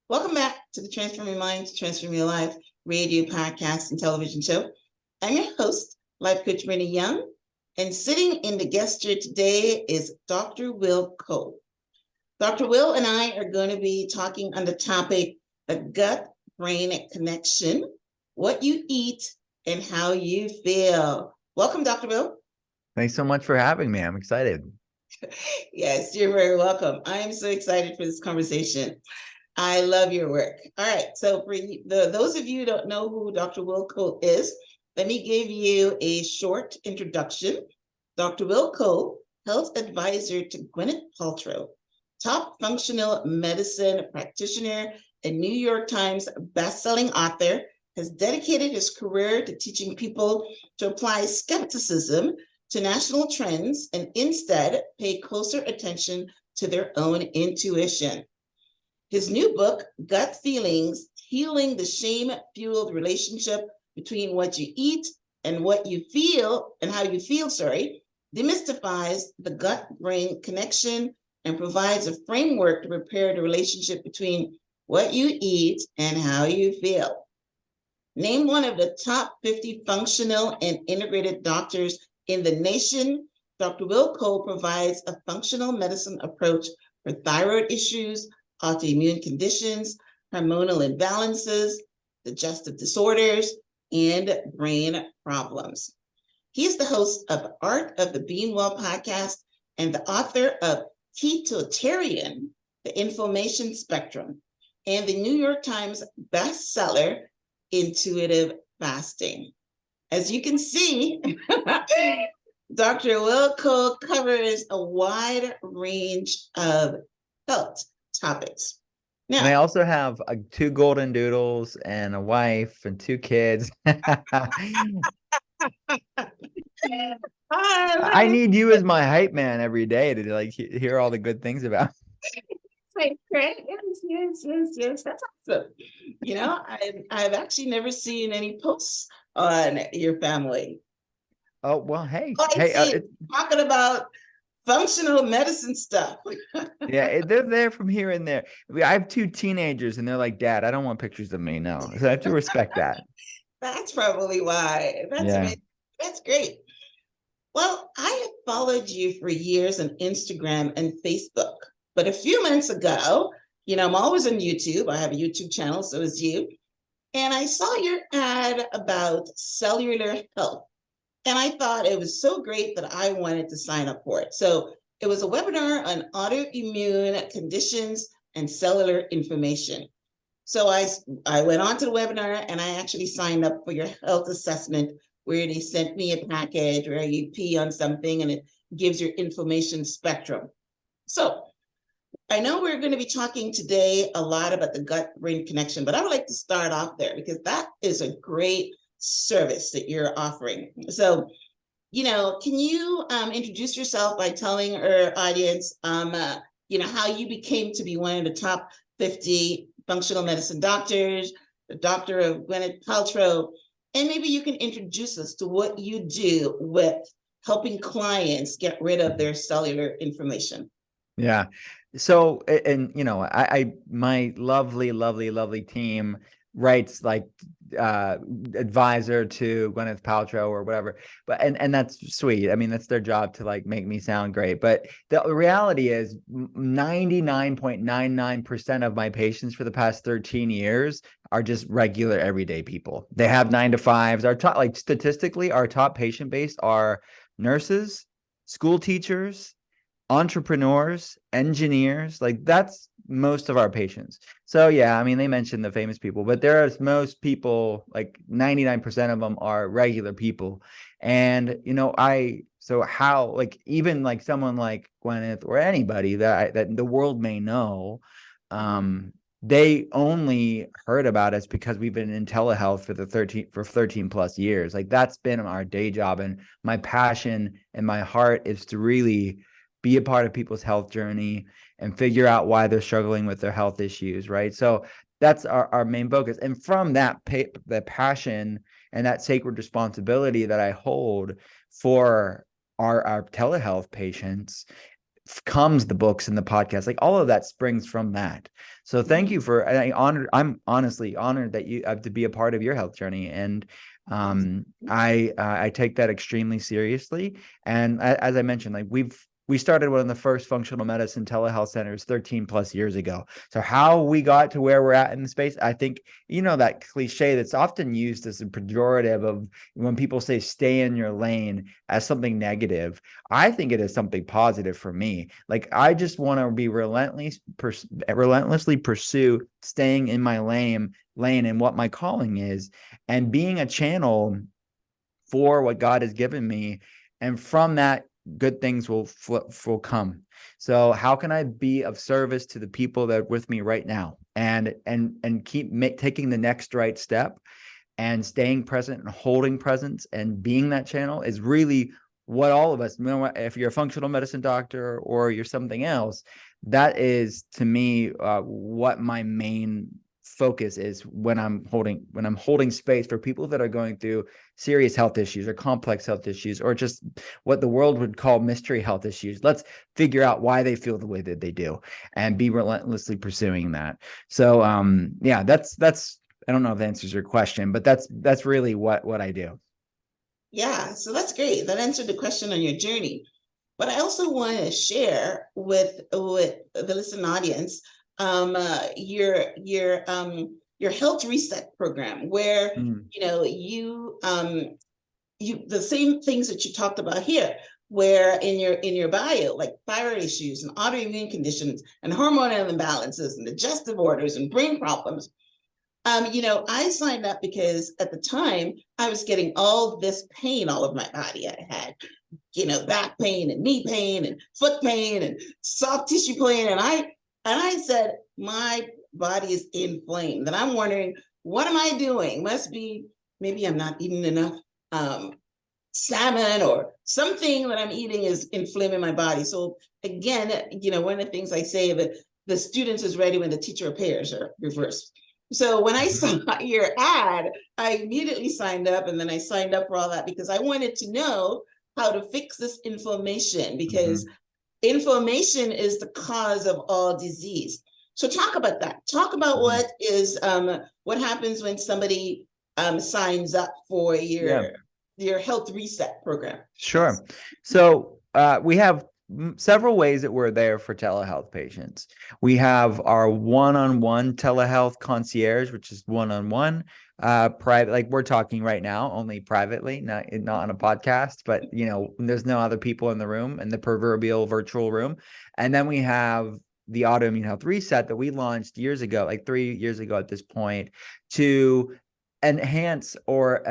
Welcome back to the Transform Your Mind, Transform Your Life radio, podcast, and television show. I'm your host, Life Coach Renee Young, and sitting in the guest chair today is Dr. Will Cole. Dr. Will and I are going to be talking on the topic, the gut-brain connection, what you eat, and how you feel. Welcome, Dr. Will. Thanks so much for having me. I'm excited. Yes, you're very welcome. I am so excited for this conversation. I love your work. All right. So for those of you who don't know who Dr. Will Cole is, let me give you a short introduction. Dr. Will Cole, health advisor to Gwyneth Paltrow, top functional medicine practitioner and New York Times bestselling author, has dedicated his career to teaching people to apply skepticism to national trends and instead pay closer attention to their own intuition. His new book, Gut Feelings, Healing the Shame-Fueled Relationship Between What You Eat and What You Feel, and How You Feel, demystifies the gut-brain connection and provides a framework to repair the relationship between what you eat and how you feel. Named one of the top 50 functional and integrated doctors in the nation, Dr. Will Cole provides a functional medicine approach for thyroid issues, autoimmune conditions, hormonal imbalances, digestive disorders, and brain problems. He is the host of Art of the Being Well podcast and the author of Ketotarian, The Inflammation Spectrum, and the New York Times bestseller, Intuitive Fasting. As you can see, Dr. Will Cole covers a wide range of health topics. Now, and I also have 2 golden doodles and a wife and 2 kids. I need you as my hype man every day to like hear all the good things about. Great. Yes. That's awesome. You know, I've actually never seen any posts on your family. Oh, well, hey, talking about functional medicine stuff. Yeah, they're there from here and there. I have 2 teenagers and they're like, Dad, I don't want pictures of me. No. So I have to respect that. That's probably why. That's amazing. That's great. Well, I have followed you for years on Instagram and Facebook, but a few months ago, you know, I'm always on YouTube. I have a YouTube channel, so is you. And I saw your ad about cellular health. And I thought it was so great that I wanted to sign up for it. So it was a webinar on autoimmune conditions and cellular information. So I went on to the webinar and I actually signed up for your health assessment, where they sent me a package where you pee on something and it gives your information spectrum. So I know we're going to be talking today a lot about the gut-brain connection, but I would like to start off there because that is a great service that you're offering. So, you know, can you introduce yourself by telling our audience, you know, how you became to be one of the top 50 functional medicine doctors, the doctor of Gwyneth Paltrow, and maybe you can introduce us to what you do with helping clients get rid of their cellular information. Yeah. So, and you know, my lovely team writes like advisor to Gwyneth Paltrow or whatever, but and that's sweet. I mean, that's their job to like make me sound great. But the reality is 99.99% of my patients for the past 13 years are just regular everyday people. They have 9-to-5s. Our top, like statistically, our top patient base are nurses, school teachers, entrepreneurs, engineers. Like that's most of our patients. So yeah, I mean, they mentioned the famous people, but there's most people, like 99% of them are regular people. And you know, so how, like, even like someone like Gwyneth or anybody that the world may know, they only heard about us because we've been in telehealth for 13 plus years. Like that's been our day job, and my passion and my heart is to really be a part of people's health journey and figure out why they're struggling with their health issues, right? So that's our main focus. And from that the passion and that sacred responsibility that I hold for our telehealth patients, comes the books and the podcast. Like all of that springs from that. So thank you for, I'm honestly honored that you have to be a part of your health journey. And I take that extremely seriously. And as I mentioned, like we started one of the first functional medicine telehealth centers 13 plus years ago. So how we got to where we're at in the space, I think, that cliche that's often used as a pejorative of when people say stay in your lane as something negative. I think it is something positive for me. Like I just want to be relentlessly pursue staying in my lane and what my calling is, and being a channel for what God has given me. And from that, good things will come. So how can I be of service to the people that are with me right now, and keep taking the next right step, and staying present and holding presence and being that channel is really what all of us, if you're a functional medicine doctor or you're something else, that is to me what my main focus is when I'm holding space for people that are going through serious health issues or complex health issues, or just what the world would call mystery health issues. Let's figure out why they feel the way that they do and be relentlessly pursuing that. So yeah, that's I don't know if that answers your question, but that's really what I do. Yeah, so that's great. That answered the question on your journey. But I also want to share with the listening audience your health reset program, where you the same things that you talked about here, where in your bio, like thyroid issues and autoimmune conditions and hormonal imbalances and digestive orders and brain problems. I signed up because at the time I was getting all this pain all over my body. I had, back pain and knee pain and foot pain and soft tissue pain. And I said, my body is inflamed. And I'm wondering, what am I doing? Maybe I'm not eating enough salmon, or something that I'm eating is inflaming my body. So again, one of the things I say that the students is ready when the teacher appears, or reverse. So when I saw your ad, I immediately signed up, and then I signed up for all that because I wanted to know how to fix this inflammation, because inflammation is the cause of all disease. So talk about that. Talk about what happens when somebody signs up for your health reset program. Sure. So we have several ways that we're there for telehealth patients. We have our one-on-one telehealth concierge, which is one-on-one private, like we're talking right now, only privately, not on a podcast, but there's no other people in the room, in the proverbial virtual room. And then we have the autoimmune health reset that we launched years ago, like 3 years ago at this point, to enhance or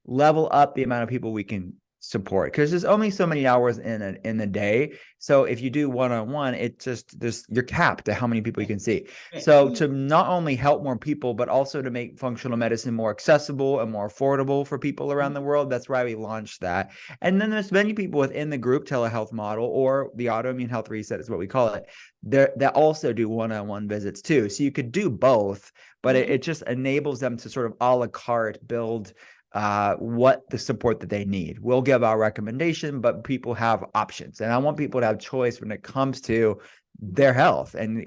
level up the amount of people we can support, because there's only so many hours in the day. So if you do one-on-one, you're capped to how many people you can see. So to not only help more people, but also to make functional medicine more accessible and more affordable for people around the world, that's why we launched that. And then there's many people within the group telehealth model, or the autoimmune health reset is what we call it, that also do one-on-one visits too. So you could do both, but it just enables them to sort of a la carte build what the support that they need. We'll give our recommendation, but people have options, and I want people to have choice when it comes to their health, and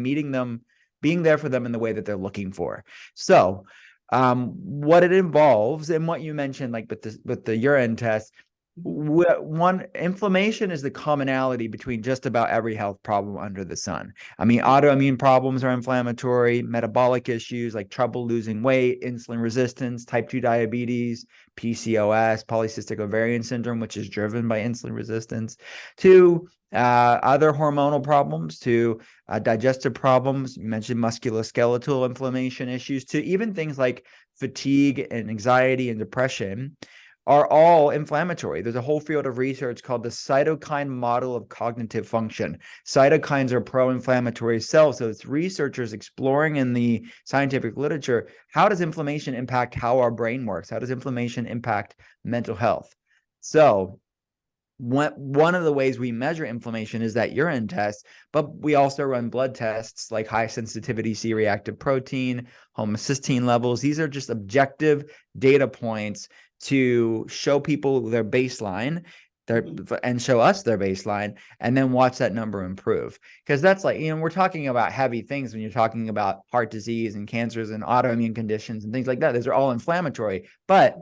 meeting them, being there for them in the way that they're looking for. So what it involves, and what you mentioned, like with the urine test, inflammation is the commonality between just about every health problem under the sun. I mean, autoimmune problems are inflammatory, metabolic issues like trouble losing weight, insulin resistance, type 2 diabetes, PCOS, polycystic ovarian syndrome, which is driven by insulin resistance, to other hormonal problems, to digestive problems. You mentioned musculoskeletal inflammation issues, to even things like fatigue and anxiety and depression are all inflammatory. There's a whole field of research called the cytokine model of cognitive function. Cytokines are pro-inflammatory cells. So it's researchers exploring in the scientific literature, how does inflammation impact how our brain works? How does inflammation impact mental health? So one of the ways we measure inflammation is that urine test, but we also run blood tests like high sensitivity C-reactive protein, homocysteine levels. These are just objective data points to show people their baseline, and show us their baseline, and then watch that number improve. Because that's like, we're talking about heavy things when you're talking about heart disease and cancers and autoimmune conditions and things like that. Those are all inflammatory. But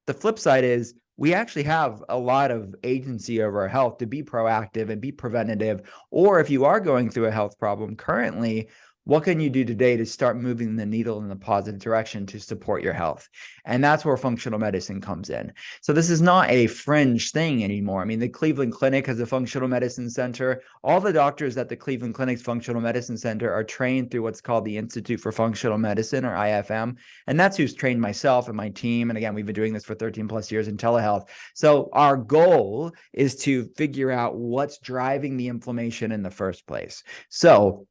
the flip side is we actually have a lot of agency over our health to be proactive and be preventative. Or if you are going through a health problem currently, what can you do today to start moving the needle in the positive direction to support your health? And that's where functional medicine comes in. So this is not a fringe thing anymore. I mean, the Cleveland Clinic has a functional medicine center. All the doctors at the Cleveland Clinic's functional medicine center are trained through what's called the Institute for Functional Medicine, or IFM. And that's who's trained myself and my team. And again, we've been doing this for 13 plus years in telehealth. So our goal is to figure out what's driving the inflammation in the first place. So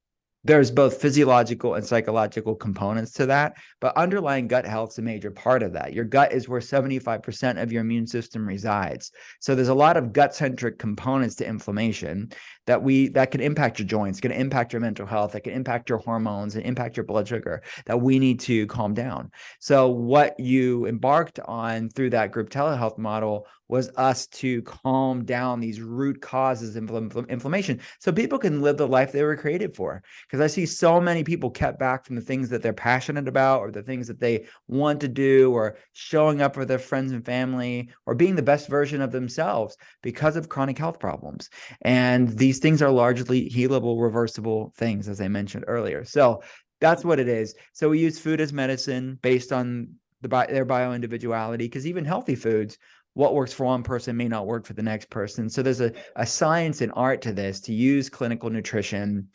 there's both physiological and psychological components to that, but underlying gut health is a major part of that. Your gut is where 75% of your immune system resides. So there's a lot of gut-centric components to inflammation that can impact your joints, can impact your mental health, that can impact your hormones and impact your blood sugar, that we need to calm down. So what you embarked on through that group telehealth model was us to calm down these root causes of inflammation so people can live the life they were created for. Because I see so many people kept back from the things that they're passionate about, or the things that they want to do, or showing up for their friends and family, or being the best version of themselves because of chronic health problems. And these things are largely healable, reversible things, as I mentioned earlier. So that's what it is. So we use food as medicine based on their bioindividuality, because even healthy foods, what works for one person may not work for the next person. So there's a science and art to this, to use clinical nutrition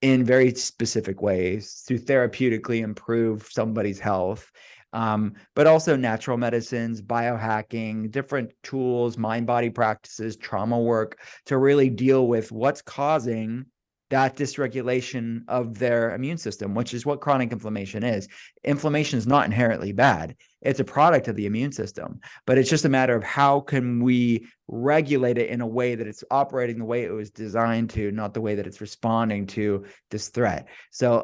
in very specific ways to therapeutically improve somebody's health. But also natural medicines, biohacking, different tools, mind-body practices, trauma work to really deal with what's causing that dysregulation of their immune system, which is what chronic inflammation is. Inflammation is not inherently bad. It's a product of the immune system, but it's just a matter of how can we regulate it in a way that it's operating the way it was designed to, not the way that it's responding to this threat. So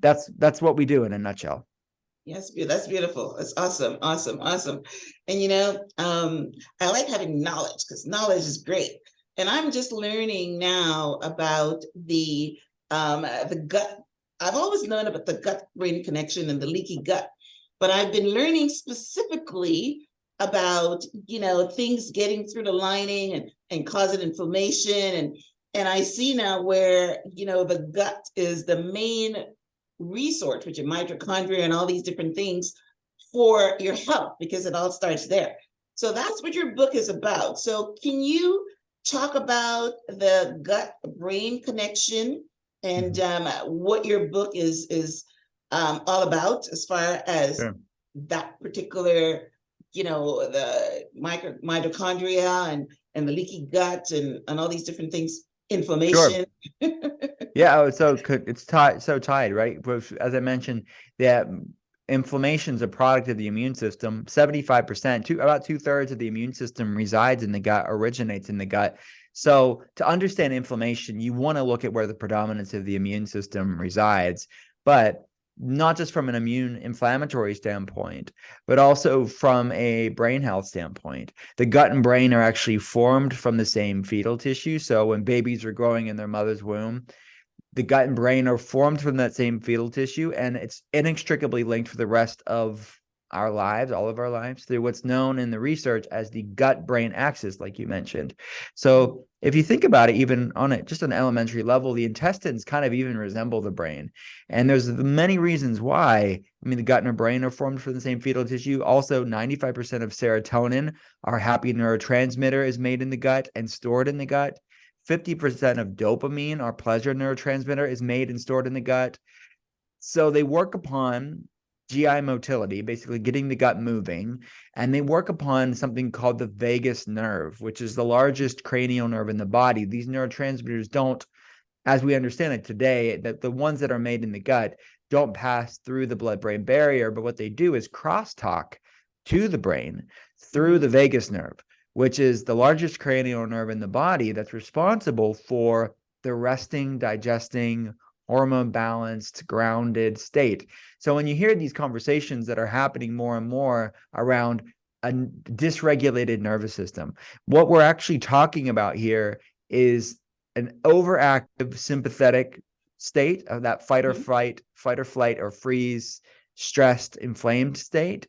that's what we do in a nutshell. Yes, that's beautiful. That's awesome, awesome, awesome. And I like having knowledge, because knowledge is great. And I'm just learning now about the gut. I've always known about the gut-brain connection and the leaky gut, but I've been learning specifically about things getting through the lining and causing inflammation, and I see now where the gut is the main resource, which is mitochondria and all these different things for your health, because it all starts there. So that's what your book is about. So can you talk about the gut-brain connection and what your book is all about, as far as that particular, the mitochondria and the leaky gut and all these different things, inflammation? Sure. Yeah, so it's tied, right? As I mentioned, that inflammation is a product of the immune system. 75%, about 2/3 of the immune system resides in the gut, originates in the gut. So to understand inflammation, you want to look at where the predominance of the immune system resides, but not just from an immune inflammatory standpoint, but also from a brain health standpoint. The gut and brain are actually formed from the same fetal tissue. So when babies are growing in their mother's womb, the gut and brain are formed from that same fetal tissue, and it's inextricably linked for the rest of our lives, all of our lives, through what's known in the research as the gut-brain axis, like you mentioned. So if you think about it, even on just an elementary level, the intestines kind of even resemble the brain. And there's many reasons why. I mean, the gut and the brain are formed from the same fetal tissue. Also, 95% of serotonin, our happy neurotransmitter, is made in the gut and stored in the gut. 50% of dopamine, our pleasure neurotransmitter, is made and stored in the gut. So they work upon GI motility, basically getting the gut moving, and they work upon something called the vagus nerve, which is the largest cranial nerve in the body. These neurotransmitters don't, as we understand it today, that the ones that are made in the gut don't pass through the blood-brain barrier, but what they do is crosstalk to the brain through the vagus nerve, which is the largest cranial nerve in the body that's responsible for the resting, digesting, hormone balanced, grounded state. So when you hear these conversations that are happening more and more around a dysregulated nervous system. What we're actually talking about here is an overactive sympathetic state of that fight or flight, or freeze, stressed, inflamed state,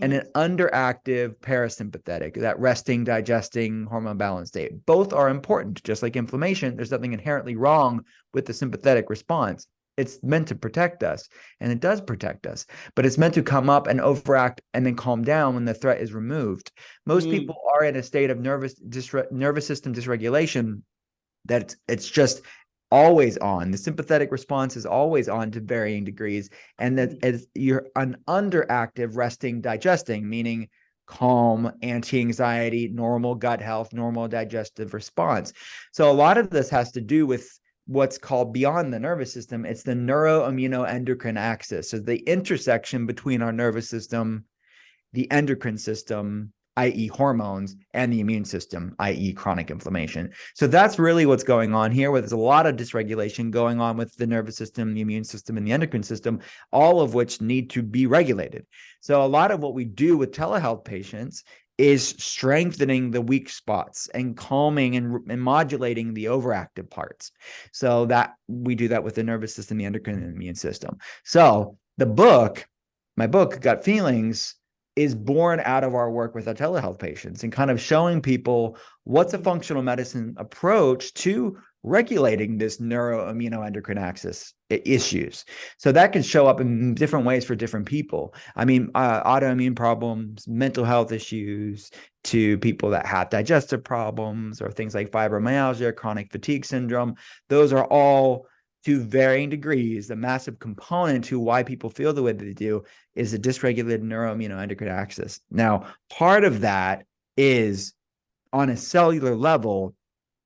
and an underactive parasympathetic, that resting, digesting, hormone balance state. Both are important. Just like inflammation, there's nothing inherently wrong with the sympathetic response. It's meant to protect us, and it does protect us, but it's meant to come up and overact and then calm down when the threat is removed. Most people are in a state of nervous system dysregulation that it's just always on. The sympathetic response is always on to varying degrees, and that as you're an underactive resting, digesting, meaning calm, anti-anxiety, normal gut health, normal digestive response. So a lot of this has to do with what's called beyond the nervous system. It's the neuroimmunoendocrine axis. So the intersection between our nervous system, the endocrine system, i.e. hormones, and the immune system, i.e. chronic inflammation. So that's really what's going on here, where there's a lot of dysregulation going on with the nervous system, the immune system, and the endocrine system, all of which need to be regulated. So a lot of what we do with telehealth patients is strengthening the weak spots and calming and modulating the overactive parts. So that we do that with the nervous system, the endocrine, and the immune system. So my book, Gut Feelings, is born out of our work with our telehealth patients and kind of showing people what's a functional medicine approach to regulating this neuroimmunoendocrine axis issues. So that can show up in different ways for different people. I mean, autoimmune problems, mental health issues, to people that have digestive problems or things like fibromyalgia, chronic fatigue syndrome. Those are all, to varying degrees, a massive component to why people feel the way they do is a dysregulated neuroimmunoendocrine axis. Now, part of that is, on a cellular level,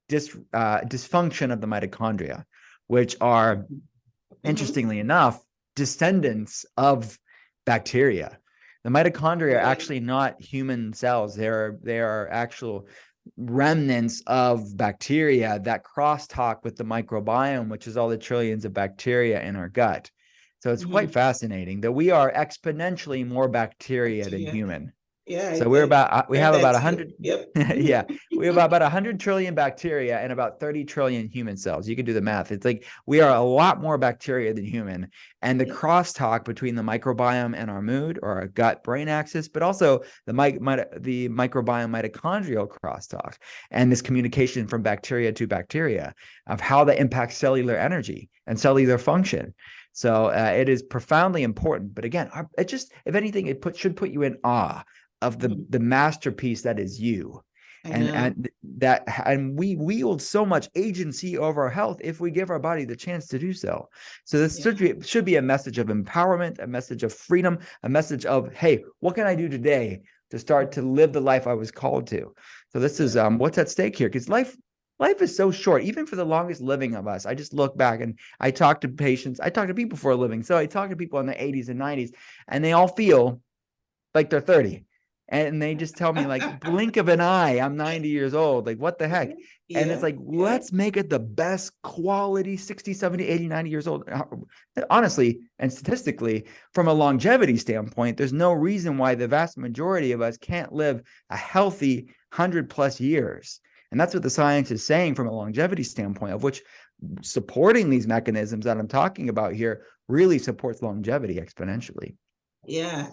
dysfunction of the mitochondria, which are, interestingly enough, descendants of bacteria. The mitochondria are actually not human cells. They are actual remnants of bacteria that crosstalk with the microbiome, which is all the trillions of bacteria in our gut. So it's quite fascinating that we are exponentially more bacteria than human. Yeah. So we have about 100. Yep. Yeah, we have about 100 trillion bacteria and about 30 trillion human cells. You can do the math. It's like we are a lot more bacteria than human. And the crosstalk between the microbiome and our mood, or our gut-brain axis, but also the microbiome mitochondrial crosstalk, and this communication from bacteria to bacteria of how that impacts cellular energy and cellular function. So it is profoundly important. But again, it just, if anything, should put you in awe of the masterpiece that is you. And we wield so much agency over our health if we give our body the chance to do so. So this should be a message of empowerment, a message of freedom, a message of, hey, what can I do today to start to live the life I was called to? So this is what's at stake here, because life is so short. Even for the longest living of us, I just look back and I talk to patients, I talk to people for a living. So I talk to people in the 80s and 90s, and they all feel like they're 30. And they just tell me, like, blink of an eye, I'm 90 years old. Like, what the heck? And it's like, let's make it the best quality 60, 70, 80, 90 years old. Honestly, and statistically, from a longevity standpoint, there's no reason why the vast majority of us can't live a healthy 100+ years. And that's what the science is saying from a longevity standpoint, of which supporting these mechanisms that I'm talking about here really supports longevity exponentially. Yeah.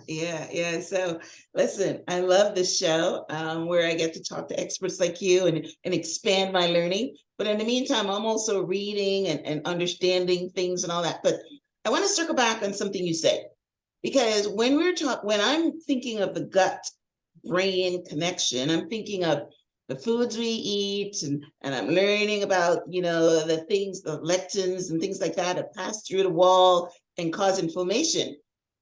So listen, I love this show where I get to talk to experts like you and expand my learning. But in the meantime, I'm also reading and understanding things and all that. But I want to circle back on something you said, because when I'm thinking of the gut brain connection, I'm thinking of the foods we eat, and I'm learning about, the things, the lectins and things like that pass through the wall and cause inflammation.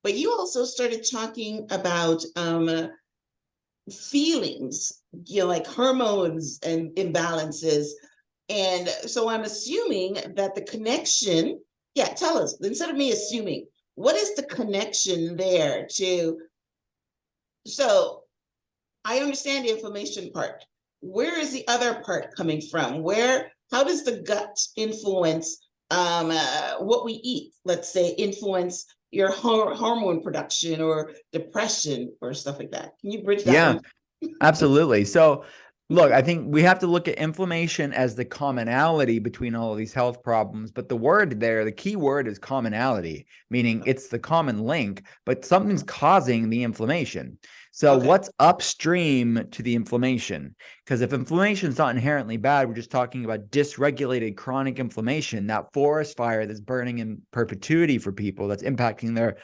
But you also started talking about feelings, like hormones and imbalances. And so I'm assuming that the connection, tell us, instead of me assuming, what is the connection there to? So I understand the inflammation part. Where is the other part coming from? How does the gut influence what we eat? Let's say influence your hormone production or depression or stuff like that. Can you bridge that Yeah, one? absolutely. So, look, I think we have to look at inflammation as the commonality between all of these health problems. But the word there, the key word is commonality, meaning it's the common link, but something's causing the inflammation. So, Okay. what's upstream to the inflammation? Because if inflammation is not inherently bad, we're just talking about dysregulated chronic inflammation, that forest fire that's burning in perpetuity for people, that's impacting their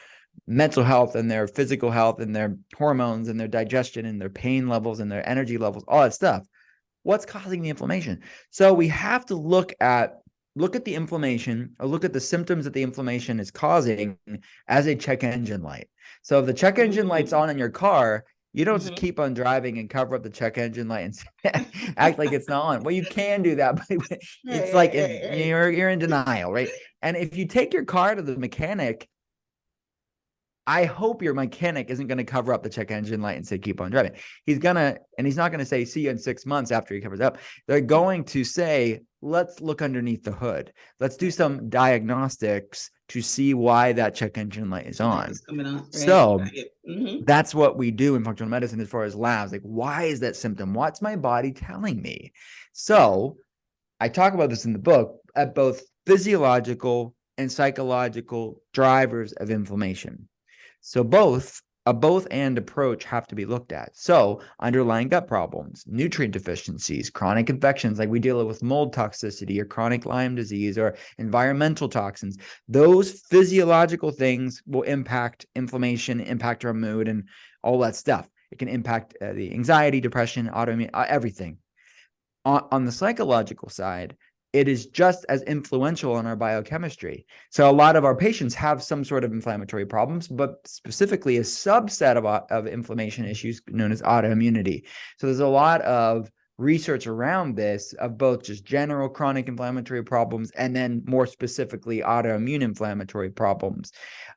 mental health and their physical health and their hormones and their digestion and their pain levels and their energy levels, all that stuff. What's causing the inflammation? So we have to look at the inflammation, or look at the symptoms that the inflammation is causing as a check engine light. So if the check engine light's on in your car, you don't just keep on driving and cover up the check engine light and act like it's not on. Well, you can do that, but it's like you're in denial, right? And if you take your car to the mechanic, I hope your mechanic isn't going to cover up the check engine light and say, keep on driving. He's not going to say, see you in 6 months after he covers up. They're going to say, let's look underneath the hood. Let's do some diagnostics to see why that check engine light is on. Coming on, right? So that's what we do in functional medicine as far as labs. Like, why is that symptom? What's my body telling me? So I talk about this in the book at both physiological and psychological drivers of inflammation. So a both and approach have to be looked at. So underlying gut problems, nutrient deficiencies, chronic infections, like we deal with mold toxicity or chronic Lyme disease or environmental toxins, those physiological things will impact inflammation, impact our mood and all that stuff. It can impact the anxiety, depression, autoimmune, everything. On the psychological side, it is just as influential on our biochemistry. So a lot of our patients have some sort of inflammatory problems, but specifically a subset of inflammation issues known as autoimmunity. So there's a lot of research around this of both just general chronic inflammatory problems and then more specifically autoimmune inflammatory problems,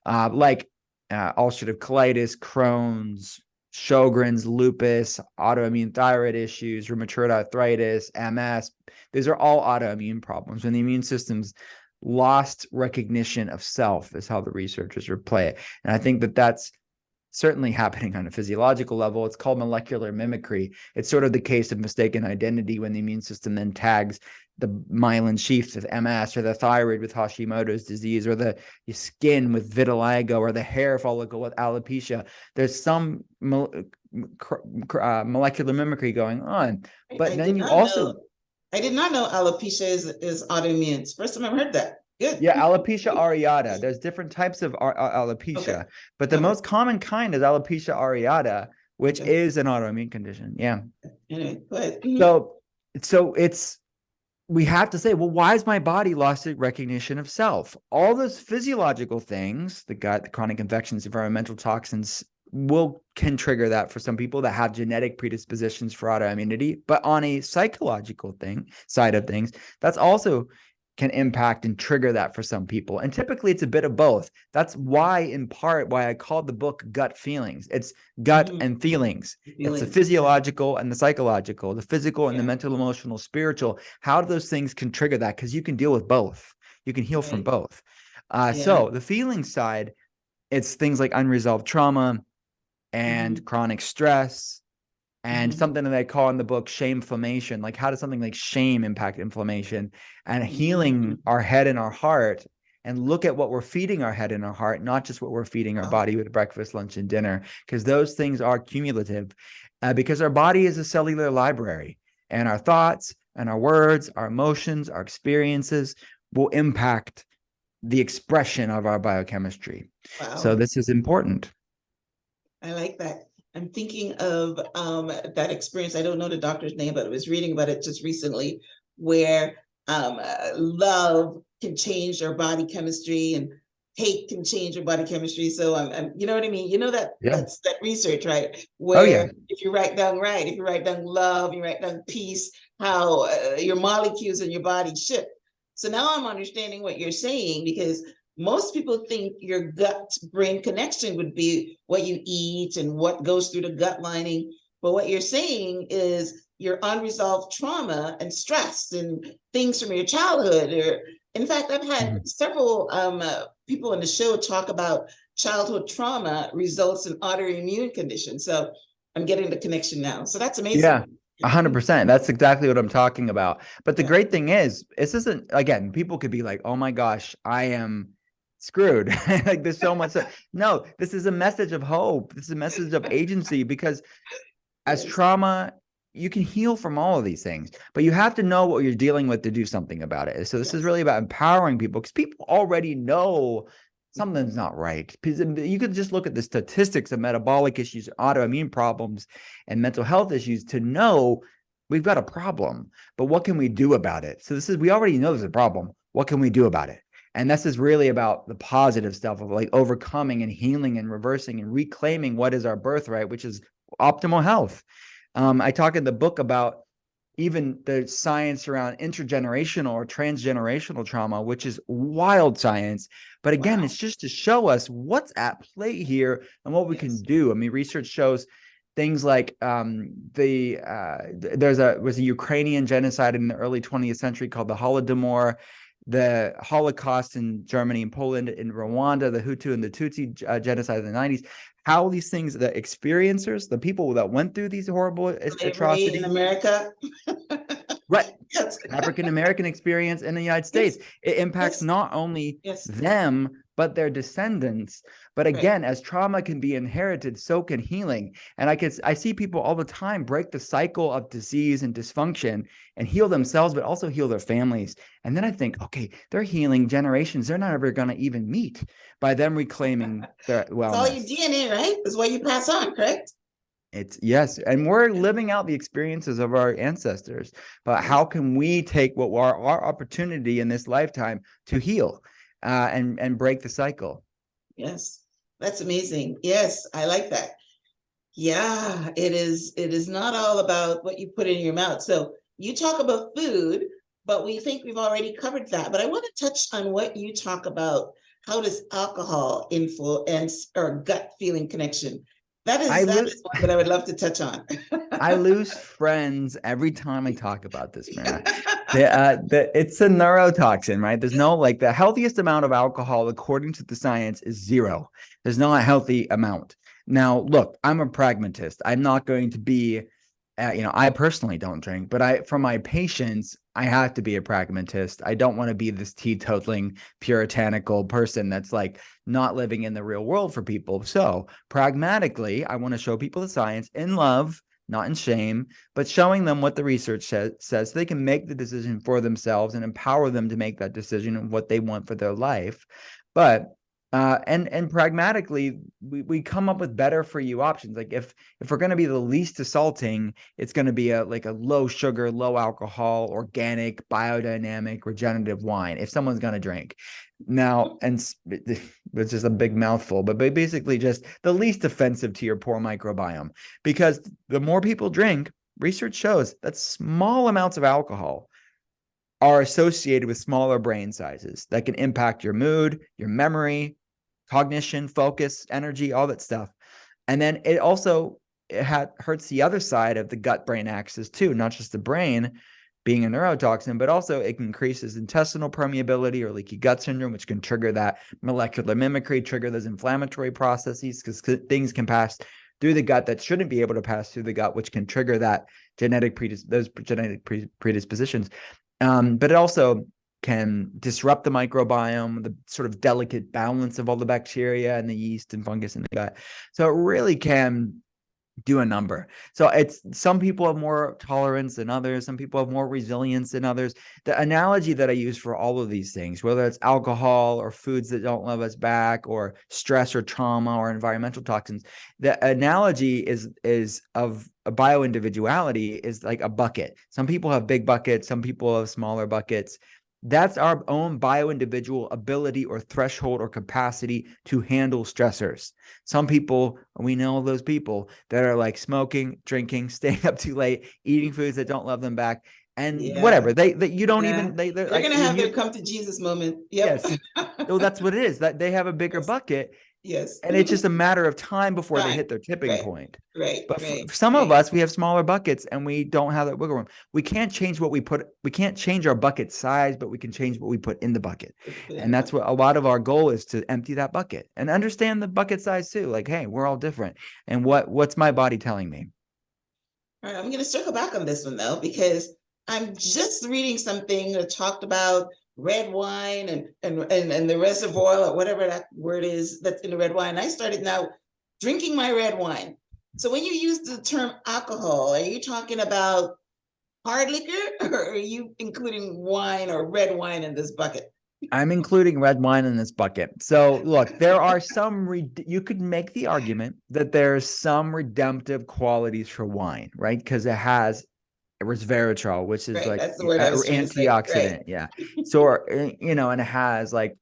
like ulcerative colitis, Crohn's, Sjogren's, lupus, autoimmune thyroid issues, rheumatoid arthritis, MS. These are all autoimmune problems. When the immune system's lost recognition of self is how the researchers would play it. And I think that that's certainly happening on a physiological level. It's called molecular mimicry. It's sort of the case of mistaken identity when the immune system then tags the myelin sheaths with MS, or the thyroid with Hashimoto's disease, or the skin with vitiligo, or the hair follicle with alopecia. There's some molecular mimicry going on. But then you also... I did not know alopecia is autoimmune. It's the first time I've heard that. Good. Yeah, alopecia areata. There's different types of alopecia, but the most common kind is alopecia areata, which is an autoimmune condition. Yeah. Anyway, go ahead. So we have to say, well, why has my body lost its recognition of self? All those physiological things, the gut, the chronic infections, environmental toxins, can trigger that for some people that have genetic predispositions for autoimmunity. But on a psychological side of things, that's also can impact and trigger that for some people. And typically it's a bit of both. That's why, in part, why I called the book Gut Feelings. It's gut and feelings. It's the physiological and the psychological, the physical and the mental, emotional, spiritual. How do those things can trigger that? Because you can deal with both. You can heal from both. So the feeling side, it's things like unresolved trauma and chronic stress, and something that I call in the book shameflammation. Like, how does something like shame impact inflammation? And healing our head and our heart, and look at what we're feeding our head and our heart, not just what we're feeding our body with breakfast, lunch, and dinner, because those things are cumulative, because our body is a cellular library, and our thoughts and our words, our emotions, our experiences will impact the expression of our biochemistry. Wow. So this is important. I like that. I'm thinking of that experience. I don't know the doctor's name, but I was reading about it just recently, where love can change your body chemistry and hate can change your body chemistry. So you know what I mean? You know that that's that research, right? Where if you write down love, you write down peace, how your molecules in your body shift. So now I'm understanding what you're saying, because most people think your gut-brain connection would be what you eat and what goes through the gut lining. But what you're saying is your unresolved trauma and stress and things from your childhood, or In fact, I've Mhm. had several people on the show talk about childhood trauma results in autoimmune conditions. So I'm getting the connection now. So that's Yeah, amazing. 100%. That's exactly what I'm talking about. But the Yeah. great thing is, this isn't, again, people could be like, oh my gosh, I am screwed. Like there's so much. No, this is a message of hope. This is a message of agency because as Yes. trauma, you can heal from all of these things, but you have to know what you're dealing with to do something about it. So this is Yes. really about empowering people because people already know something's not right. Because you could just look at the statistics of metabolic issues, autoimmune problems, and mental health issues to know we've got a problem. But what can we do about it? So we already know there's a problem. What can we do about it? And this is really about the positive stuff of like overcoming and healing and reversing and reclaiming what is our birthright, which is optimal health. I talk in the book about even the science around intergenerational or transgenerational trauma, which is wild science. But again, Wow. it's just to show us what's at play here and what we can Yes. do. I mean, research shows things like was a Ukrainian genocide in the early 20th century called the Holodomor, the Holocaust in Germany and Poland, in Rwanda, the Hutu and the Tutsi genocide in the 90s. How these things, the experiencers, the people that went through these horrible Slavery in atrocities, America. right, Yes. African American experience in the United Yes. States, it impacts Yes. not only Yes. them, but their descendants. But Right. again, as trauma can be inherited, so can healing. And I see people all the time break the cycle of disease and dysfunction and heal themselves, but also heal their families. And then I think, okay, they're healing generations they're not ever going to even meet by them reclaiming their It's all your wellness. DNA, right? That's what you pass on, correct? It's yes, and we're living out the experiences of our ancestors. But Yes. how can we take what our opportunity in this lifetime to heal, and break the cycle? Yes. That's amazing. Yes, I like that. Yeah, it is not all about what you put in your mouth. So you talk about food, but we think we've already covered that. But I want to touch on what you talk about. How does alcohol influence our gut feeling connection? That I is that lose is one that I would love to touch on. I lose friends every time I talk about this, Mara. It's a neurotoxin, right? There's no like the healthiest amount of alcohol, according to the science, is zero. There's not a healthy amount. Now, look, I'm a pragmatist. I'm not going to be I personally don't drink, but for my patients, I have to be a pragmatist. I don't want to be this teetotaling, puritanical person that's like not living in the real world for people. So, pragmatically, I want to show people the science in love, not in shame, but showing them what the research says so they can make the decision for themselves and empower them to make that decision of what they want for their life. But and pragmatically, we come up with better for you options. Like if we're going to be the least assaulting, it's going to be a low sugar, low alcohol, organic, biodynamic, regenerative wine. If someone's going to drink now, and it's just a big mouthful, but basically just the least offensive to your poor microbiome, because the more people drink, research shows that small amounts of alcohol are associated with smaller brain sizes that can impact your mood, your memory, cognition, focus, energy, all that stuff. And then it hurts the other side of the gut brain axis too, not just the brain being a neurotoxin, but also it increases intestinal permeability or leaky gut syndrome, which can trigger that molecular mimicry, trigger those inflammatory processes because things can pass through the gut that shouldn't be able to pass through the gut, which can trigger that genetic predispositions. But it also can disrupt the microbiome, the sort of delicate balance of all the bacteria and the yeast and fungus in the gut. So it really can do a number. So it's some people have more tolerance than others. Some people have more resilience than others. The analogy that I use for all of these things, whether it's alcohol or foods that don't love us back or stress or trauma or environmental toxins, the analogy is of a bio-individuality is like a bucket. Some people have big buckets, some people have smaller buckets. That's our own bio-individual ability or threshold or capacity to handle stressors. Some people, we know those people that are like smoking, drinking, staying up too late, eating foods that don't love them back, and Yeah, whatever. They you don't yeah. even they're They're like gonna when have their you come to Jesus moment. Yep. yes. Oh, that's what it is. That they have a bigger Yes. bucket. Yes. And it's just a matter of time before they Time. hit their tipping Right. point. Right. But Right. for some of Right. us, we have smaller buckets and we don't have that wiggle room. We can't change what we put. We can't change our bucket size, but we can change what we put in the bucket. Put in And the that's what a lot of our goal is, to empty that bucket and understand the bucket size too. Like, hey, we're all different. And what's my body telling me? All right, I'm going to circle back on this one though, because I'm just reading something that talked about red wine and the reservoir or whatever that word is that's in the red wine. I started now drinking my red wine. So when you use the term alcohol, are you talking about hard liquor or are you including wine or red wine in this bucket? I'm including red wine in this bucket. So look, there are some, you could make the argument that there's some redemptive qualities for wine, right? Because it has resveratrol, which is Right, like that's the word I was trying to say. Right. antioxidant. Yeah. So, and it has like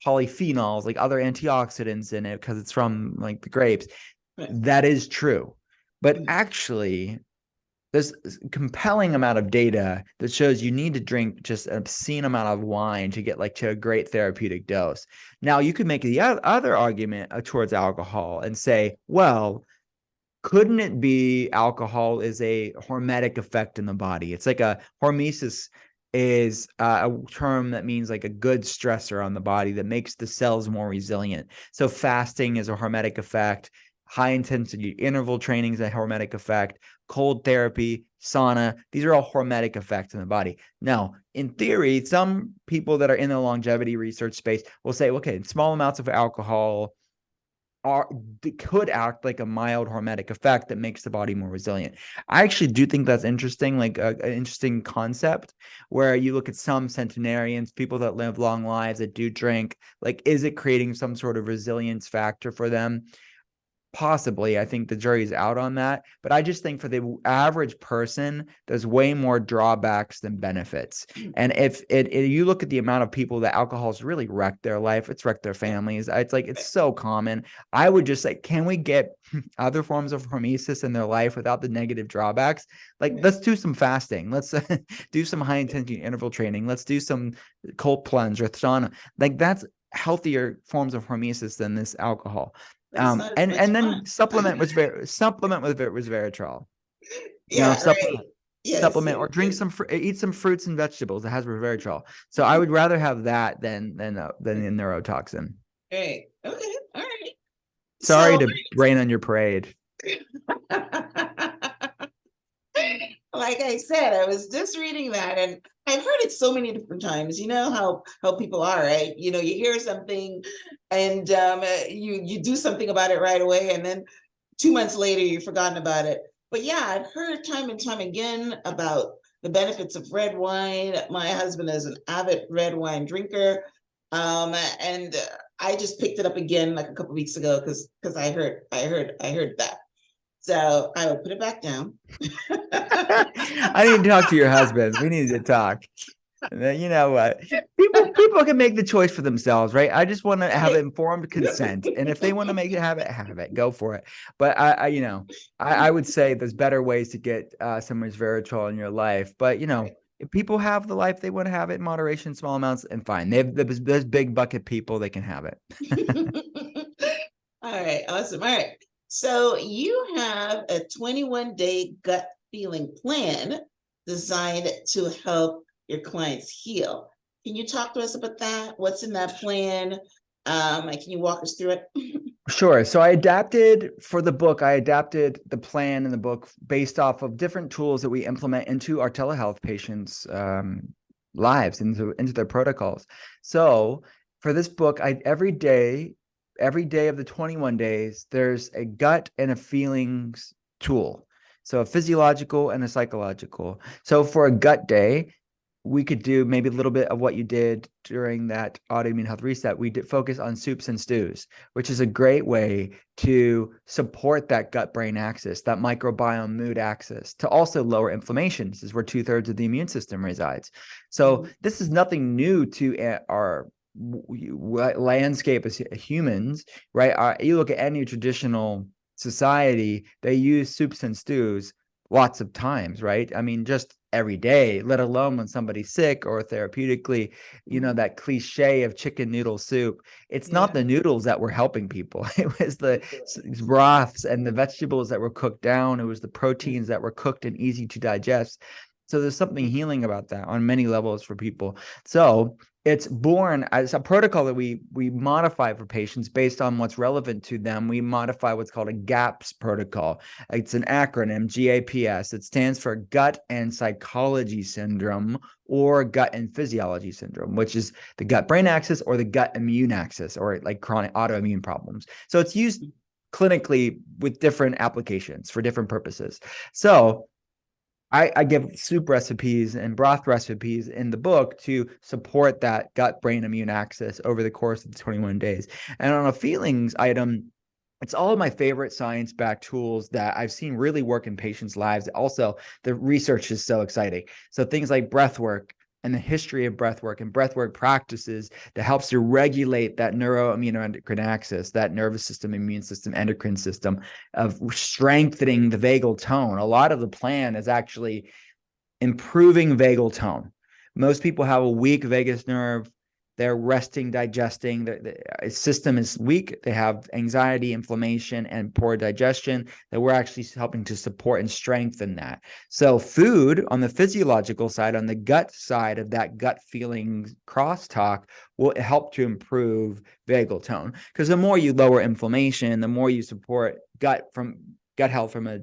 polyphenols, like other antioxidants in it because it's from like the grapes. Right. That is true. But actually, there's a compelling amount of data that shows you need to drink just an obscene amount of wine to get like to a great therapeutic dose. Now, you could make the other argument towards alcohol and say, well, couldn't it be alcohol is a hormetic effect in the body? It's like a hormesis is a term that means like a good stressor on the body that makes the cells more resilient. So fasting is a hormetic effect. High intensity interval training is a hormetic effect. Cold therapy, sauna, these are all hormetic effects in the body. Now, in theory, some people that are in the longevity research space will say, okay, small amounts of alcohol could act like a mild hormetic effect that makes the body more resilient. I actually do think that's interesting, like an interesting concept where you look at some centenarians, people that live long lives that do drink, like, is it creating some sort of resilience factor for them? Possibly. I think the jury's out on that. But I just think for the average person, there's way more drawbacks than benefits. And if you look at the amount of people that alcohol's really wrecked their life, it's wrecked their families. It's like, it's so common. I would just say, can we get other forms of hormesis in their life without the negative drawbacks? Like, let's do some fasting. Let's do some high intensity interval training. Let's do some cold plunge or sauna. Like, that's healthier forms of hormesis than this alcohol. That's not as much And then fun. supplement with resveratrol. Yeah, right. Yes. Supplement or drink some eat some fruits and vegetables that has resveratrol. So I would rather have that than the neurotoxin. Right. Okay. All right. Sorry So to rain on your parade. like I said, I was just reading that and I've heard it so many different times. You know how people are, right? You know, you hear something and you do something about it right away, and then 2 months later you've forgotten about it. But yeah, I've heard time and time again about the benefits of red wine. My husband is an avid red wine drinker, and I just picked it up again like a couple weeks ago because I heard that. So I will put it back down. I need to talk to your husband. We need to talk. And then, you know what? People can make the choice for themselves, right? I just want to have informed consent. And if they want to make it have it, go for it. But I would say there's better ways to get some resveratrol in your life. But if people have the life they want to have it in moderation, small amounts, and fine. There's big bucket people, they can have it. All right, awesome. All right. So you have a 21-day gut feeling plan designed to help your clients heal. Can you talk to us about that? What's in that plan? Can you walk us through it? Sure. So I adapted the plan in the book based off of different tools that we implement into our telehealth patients' lives, into their protocols. So for this book, every day of the 21 days, there's a gut and a feelings tool. So a physiological and a psychological. So for a gut day, we could do maybe a little bit of what you did during that autoimmune health reset. We did focus on soups and stews, which is a great way to support that gut-brain axis, that microbiome mood axis, to also lower inflammation. This is where 2/3 of the immune system resides. So this is nothing new to our landscape as humans, right? You look at any traditional society, they use soups and stews lots of times, right? I mean, just every day, let alone when somebody's sick or therapeutically, that cliche of chicken noodle soup. It's not the noodles that were helping people. It was the broths and the vegetables that were cooked down. It was the proteins that were cooked and easy to digest. So there's something healing about that on many levels for people. So it's born as a protocol that we modify for patients based on what's relevant to them. We modify what's called a GAPS protocol. It's an acronym, GAPS. It stands for Gut and Psychology Syndrome, or Gut and Physiology Syndrome, which is the gut-brain axis or the gut immune axis, or like chronic autoimmune problems. So it's used clinically with different applications for different purposes. So I give soup recipes and broth recipes in the book to support that gut-brain immune axis over the course of the 21 days. And on a feelings item, it's all of my favorite science-backed tools that I've seen really work in patients' lives. Also, the research is so exciting. So things like breath work and the history of breath work and breath work practices that helps to regulate that neuroimmunoendocrine axis, that nervous system, immune system, endocrine system, of strengthening the vagal tone. A lot of the plan is actually improving vagal tone. Most people have a weak vagus nerve. They're resting, digesting. The system is weak. They have anxiety, inflammation, and poor digestion, that we're actually helping to support and strengthen that. So food on the physiological side, on the gut side of that gut feeling crosstalk, will help to improve vagal tone. Because the more you lower inflammation, the more you support gut health from a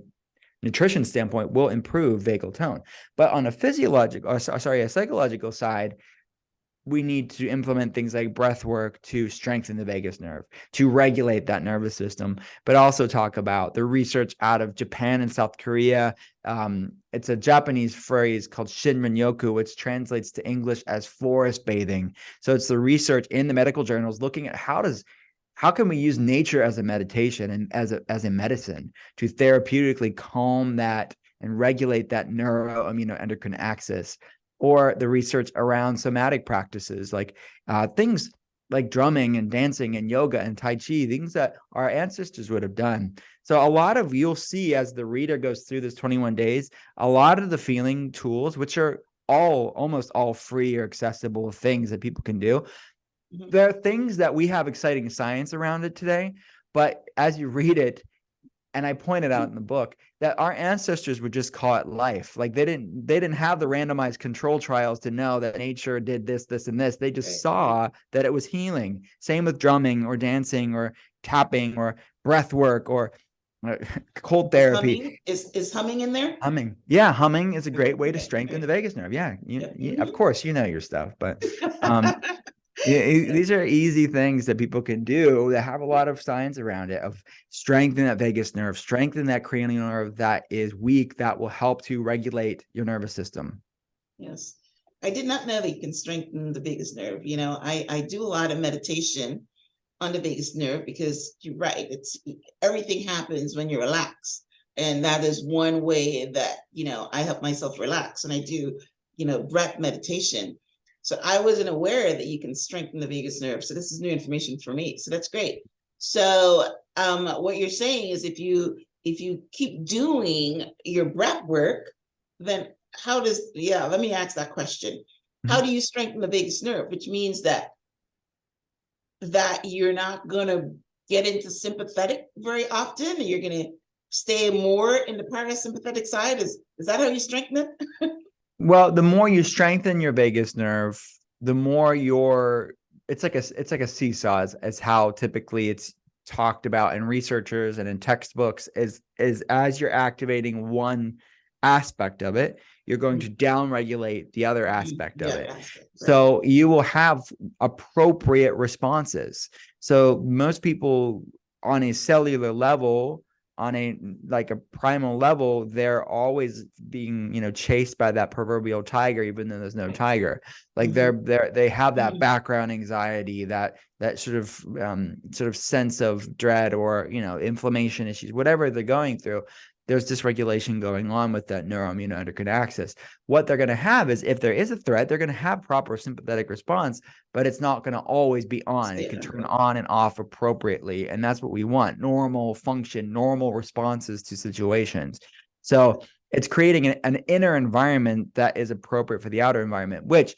nutrition standpoint, will improve vagal tone. But on a psychological side, we need to implement things like breath work to strengthen the vagus nerve, to regulate that nervous system, but also talk about the research out of Japan and South Korea. It's a Japanese phrase called Shinrin-yoku, which translates to English as forest bathing. So it's the research in the medical journals looking at how can we use nature as a meditation and as a medicine to therapeutically calm that and regulate that neuroimmunoendocrine axis, or the research around somatic practices like things like drumming and dancing and yoga and Tai Chi, things that our ancestors would have done. So you'll see as the reader goes through this 21 days, a lot of the feeling tools, which are almost all free or accessible things that people can do. There are things that we have exciting science around it today, but as you read it, and I pointed out in the book, that our ancestors would just call it life. Like they didn't have the randomized control trials to know that nature did this, and this. They just saw that it was healing. Same with drumming or dancing or tapping or breath work or cold therapy. Is humming in there? Humming. Yeah, humming is a great way to strengthen the vagus nerve. Yeah, of course, you know your stuff, but these are easy things that people can do that have a lot of science around it, of strengthening that vagus nerve, strengthen that cranial nerve that is weak, that will help to regulate your nervous system. Yes. I did not know that you can strengthen the vagus nerve. I do a lot of meditation on the vagus nerve because you're right. Everything happens when you relax. And that is one way that, I help myself relax, and I do, breath meditation. So I wasn't aware that you can strengthen the vagus nerve. So this is new information for me. So that's great. So what you're saying is if you keep doing your breath work, then let me ask that question. How do you strengthen the vagus nerve? Which means that you're not going to get into sympathetic very often. You're going to stay more in the parasympathetic side. Is that how you strengthen it? Well, the more you strengthen your vagus nerve, the more it's like a seesaw, as how typically it's talked about in researchers and in textbooks, is as you're activating one aspect of it, you're going to downregulate the other aspect of it. So you will have appropriate responses. So most people on a cellular level, on a primal level, they're always being chased by that proverbial tiger, even though there's no tiger. Like they have that background anxiety, that sort of sense of dread, or inflammation issues, whatever they're going through. There's dysregulation going on with that neuroimmunoendocrine axis. What they're going to have is, if there is a threat, they're going to have proper sympathetic response, but it's not going to always be on. It can turn on and off appropriately. And that's what we want: normal function, normal responses to situations. So It's creating an inner environment that is appropriate for the outer environment, which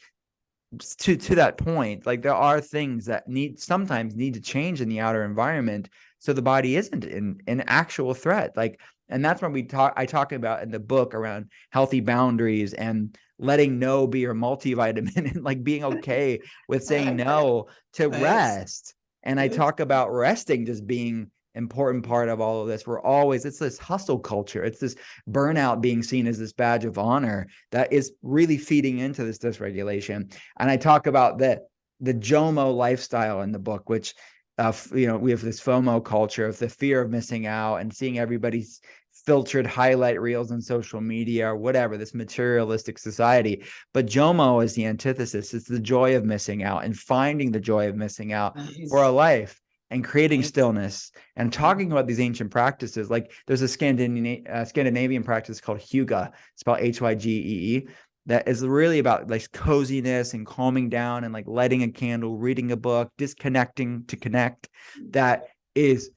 to that point, like there are things that sometimes need to change in the outer environment so the body isn't in actual threat. Like, and that's when I talk about in the book around healthy boundaries and letting no be your multivitamin and like being okay with saying no to Nice. rest. And I talk about resting just being important part of all of this. It's this hustle culture. It's this burnout being seen as this badge of honor that is really feeding into this dysregulation. And I talk about the JOMO lifestyle in the book, which we have this FOMO culture of the fear of missing out and seeing everybody's filtered highlight reels on social media or whatever, this materialistic society. But JOMO is the antithesis. It's the joy of missing out and finding the joy of missing out for a life and creating stillness and talking about these ancient practices. Like there's a Scandinavian practice called Hygge. It's spelled Hygee. That is really about like coziness and calming down and like lighting a candle, reading a book, disconnecting to connect. That is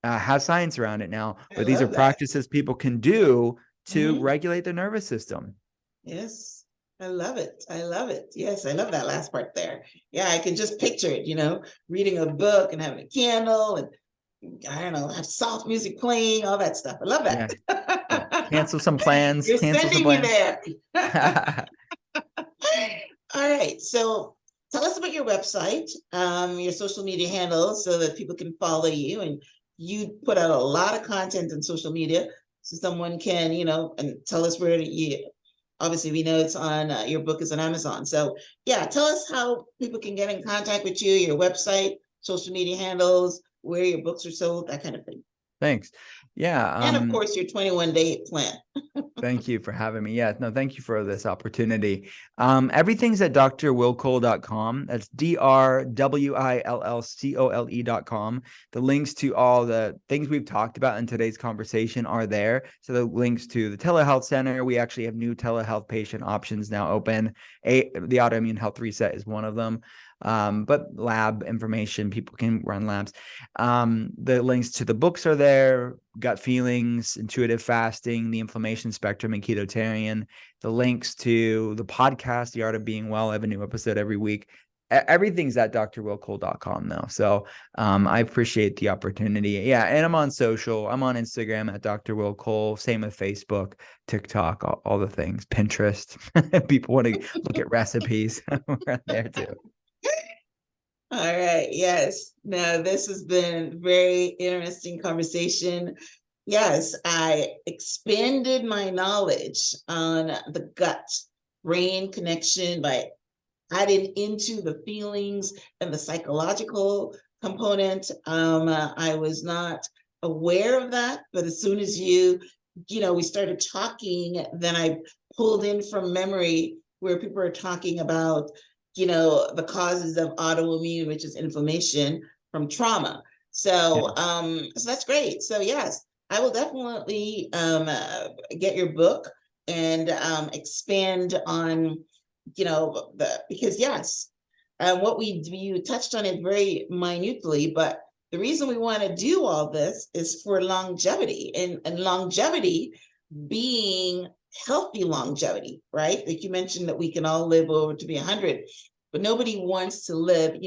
has science around it now, but these are practices people can do to regulate their nervous system. Yes, I love it. I love it. Yes, I love that last part there. Yeah, I can just picture it, reading a book and having a candle and I don't know, have soft music playing, all that stuff. I love that. Yeah. Cancel some plans. You're sending me there. All right. So tell us about your website, your social media handles so that people can follow you. And you put out a lot of content on social media. So someone can, and tell us where obviously we know it's on, your book is on Amazon. So yeah, tell us how people can get in contact with you, your website, social media handles, where your books are sold, that kind of thing. Thanks. Yeah. And of course, your 21-day plan. Thank you for having me. Yeah, no, thank you for this opportunity. Everything's at drwillcole.com. That's drwillcole.com. The links to all the things we've talked about in today's conversation are there. So the links to the telehealth center, we actually have new telehealth patient options now open. The autoimmune health reset is one of them. But lab information, people can run labs. The links to the books are there, Gut Feelings, Intuitive Fasting, The Inflammation Spectrum, and Ketotarian. The links to the podcast, The Art of Being Well. I have a new episode every week. Everything's at drwillcole.com though. So I appreciate the opportunity. Yeah, and I'm on social. I'm on Instagram at Dr. Will Cole. Same with Facebook, TikTok, all the things. Pinterest. People want to look at recipes. We're there too. All right. Yes. Now, this has been a very interesting conversation. Yes, I expanded my knowledge on the gut-brain connection by adding into the feelings and the psychological component. I was not aware of that, but as soon as we started talking, then I pulled in from memory where people are talking about the causes of autoimmune, which is inflammation from trauma. So, so that's great. So yes, I will definitely get your book and expand on, because yes, what you touched on it very minutely, but the reason we want to do all this is for longevity and longevity being healthy longevity, right? Like you mentioned that we can all live over to be 100, but nobody wants to live,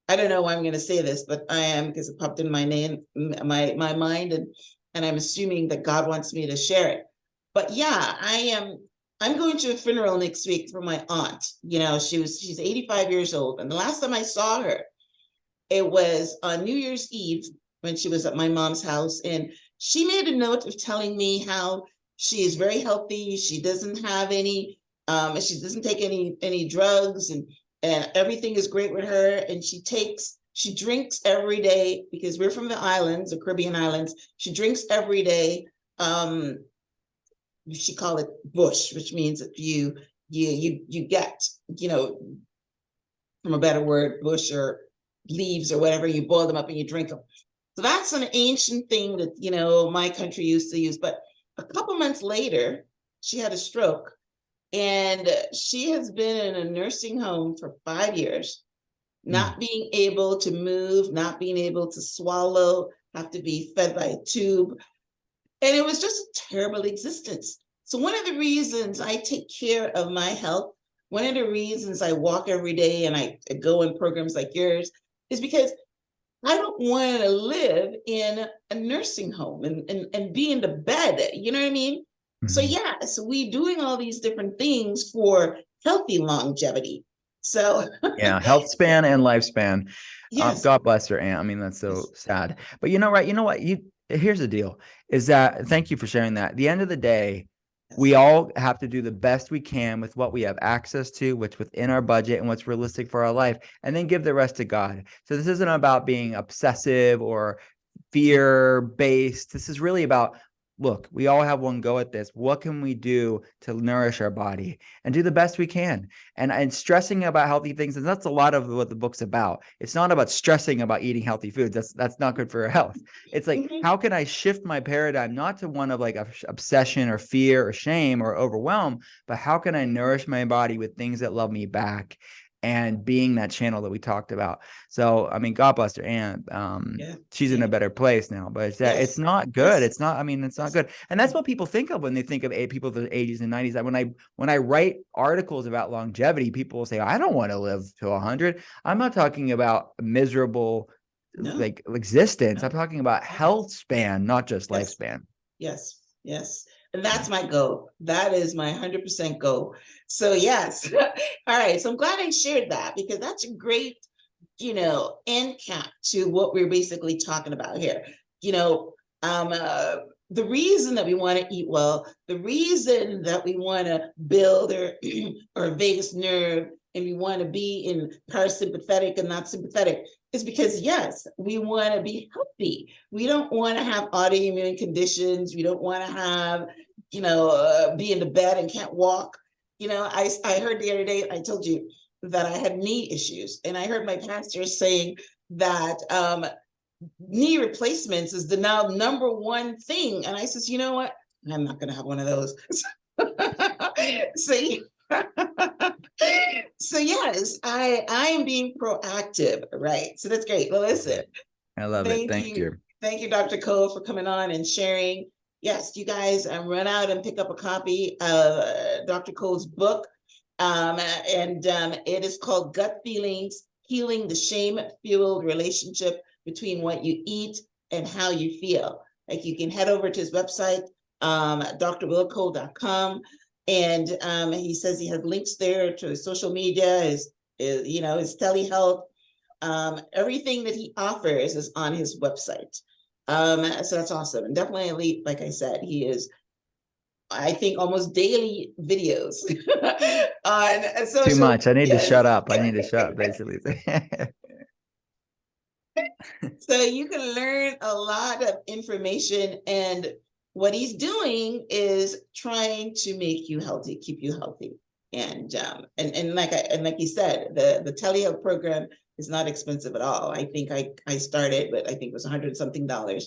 I don't know why I'm going to say this, but I am, because it popped in my mind, and I'm assuming that God wants me to share it. But yeah, I'm going to a funeral next week for my aunt. She's 85 years old. And the last time I saw her, it was on New Year's Eve when she was at my mom's house. And she made a note of telling me how she is very healthy. She doesn't have she doesn't take any drugs, and everything is great with her. And she drinks every day, because we're from the islands, the Caribbean islands. She drinks every day. She call it bush, which means that you get, from a better word, bush or leaves or whatever, you boil them up and you drink them. So that's an ancient thing that, my country used to use. But a couple months later, she had a stroke, and she has been in a nursing home for 5 years, not being able to move, not being able to swallow, have to be fed by a tube. And it was just a terrible existence. So one of the reasons I take care of my health, one of the reasons I walk every day and I go in programs like yours is because I don't want to live in a nursing home and be in the bed. You know what I mean? So Mhm. yeah, so we doing all these different things for healthy longevity. So Yeah, health span and lifespan. yes, God bless her, aunt. I mean, that's so yes, sad. But you know, right? You know what? Here's the deal: is that thank you for sharing that. At the end of the day, we yes, all have to do the best we can with what we have access to, what's within our budget, and what's realistic for our life, and then give the rest to God. So this isn't about being obsessive or fear based. This is really about, look, we all have one go at this. What can we do to nourish our body and do the best we can? And stressing about healthy things, and that's a lot of what the book's about. It's not about stressing about eating healthy foods. That's not good for your health. It's like, mhm, how can I shift my paradigm not to one of like obsession or fear or shame or overwhelm, but how can I nourish my body with things that love me back and being that channel that we talked about? So, I mean, God bless her aunt. yeah, She's in yeah, a better place now, but it's yes, not good. yes, It's not, I mean, it's not yes, good. And that's what people think of when they think of people of the 80s and 90s. That when I write articles about longevity, people will say, I don't want to live to 100. I'm not talking about miserable no, like existence. I'm no, talking about no, health span, not just yes. lifespan. Yes, yes. And Yeah. that's my goal. That is my 100% goal. So yes. All right. So I'm glad I shared that because that's a great, end cap to what we're basically talking about here. You know, um, uh, the reason that we want to eat well, the reason that we want to build or vagus nerve and we want to be in parasympathetic and not sympathetic is because yes, we want to be healthy. We don't want to have autoimmune conditions. We don't want to have, be in the bed and can't walk. I heard the other day, I told you that I had knee issues, and I heard my pastor saying that knee replacements is the now number one thing. And I says, you know what? I'm not going to have one of those. See, so yes, I am being proactive, right? So that's great. Well, Love listen, it. I love it. Thank you. thank you, Dr. Cole, for coming on and sharing. Yes, you guys run out and pick up a copy of Dr. Cole's book, and it is called Gut Feelings: Healing the Shame-Fueled Relationship Between What You Eat and How You Feel. Like you can head over to his website, drwillcole.com. And he says he has links there to his social media, his telehealth. Everything that he offers is on his website. So that's awesome. And definitely, like I said, he is, I think, almost daily videos on Too social much. I need to media. shut up. I need to shut up, basically. So you can learn a lot of information, and what he's doing is trying to make you healthy, keep you healthy. And like you said, the telehealth program is not expensive at all. I think I started, but I think it was $100 something that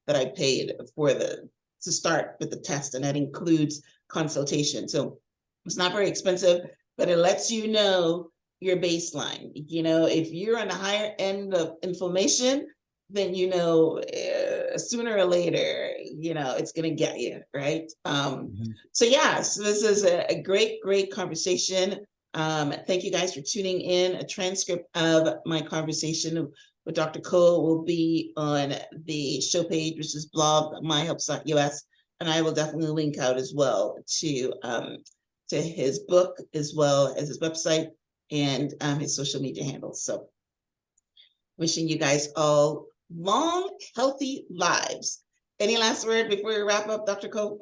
I paid to start with the test, and that includes consultation. So it's not very expensive, but it lets you know your baseline. If you're on the higher end of inflammation, then sooner or later, it's going to get you, right? Mhm. So yes, this is a great conversation. Thank you guys for tuning in. A transcript of my conversation with Dr. Cole will be on the show page, which is blog myhelps.us, and I will definitely link out as well to his book as well as his website and his social media handles. So wishing you guys all long, healthy lives. Any last word before we wrap up, Dr. Cole?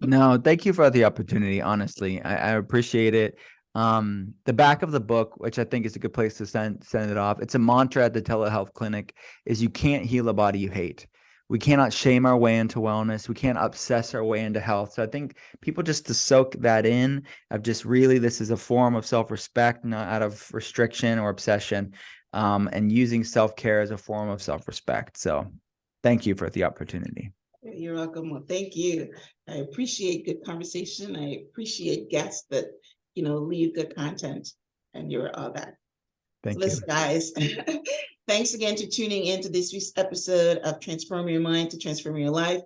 No, thank you for the opportunity. Honestly, I appreciate it. The back of the book, which I think is a good place to send it off. It's a mantra at the telehealth clinic: is you can't heal a body you hate. We cannot shame our way into wellness. We can't obsess our way into health. So I think people just to soak that in of just really this is a form of self-respect, not out of restriction or obsession, and using self-care as a form of self-respect. So thank you for the opportunity. You're welcome. Well, thank you. I appreciate good conversation. I appreciate guests that, leave good content, and you're all that. So Thank you. listen, guys, thanks again for tuning into this week's episode of Transforming Your Mind to Transform Your Life.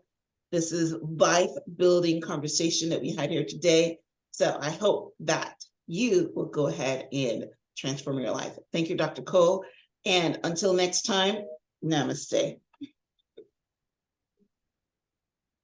This is life building conversation that we had here today. So I hope that you will go ahead and transform your life. Thank you, Dr. Cole. And until next time, namaste.